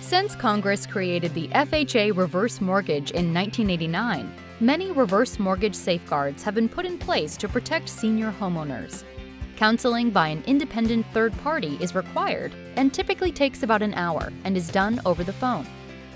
Since Congress created the FHA reverse mortgage in 1989, many reverse mortgage safeguards have been put in place to protect senior homeowners. Counseling by an independent third party is required and typically takes about an hour and is done over the phone.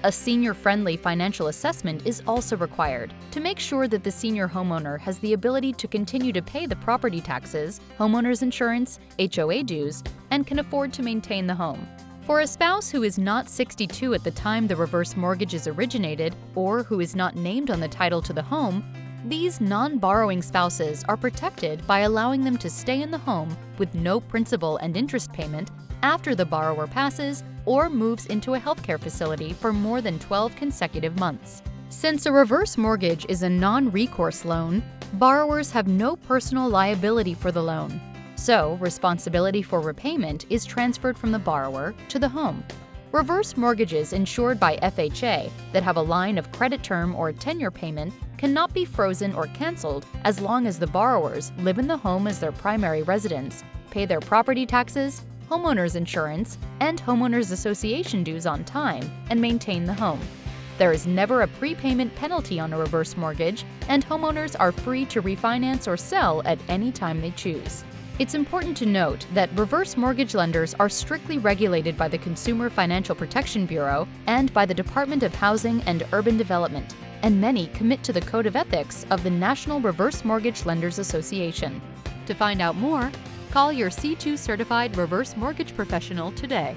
A senior-friendly financial assessment is also required to make sure that the senior homeowner has the ability to continue to pay the property taxes, homeowners insurance, HOA dues, and can afford to maintain the home. For a spouse who is not 62 at the time the reverse mortgage is originated or who is not named on the title to the home, these non-borrowing spouses are protected by allowing them to stay in the home with no principal and interest payment after the borrower passes or moves into a healthcare facility for more than 12 consecutive months. Since a reverse mortgage is a non-recourse loan, borrowers have no personal liability for the loan. So, responsibility for repayment is transferred from the borrower to the home. Reverse mortgages insured by FHA that have a line of credit term or tenure payment cannot be frozen or canceled as long as the borrowers live in the home as their primary residence, pay their property taxes, homeowners insurance, and homeowners association dues on time, and maintain the home. There is never a prepayment penalty on a reverse mortgage, and homeowners are free to refinance or sell at any time they choose. It's important to note that reverse mortgage lenders are strictly regulated by the Consumer Financial Protection Bureau and by the Department of Housing and Urban Development, and many commit to the Code of Ethics of the National Reverse Mortgage Lenders Association. To find out more, call your C2 certified reverse mortgage professional today.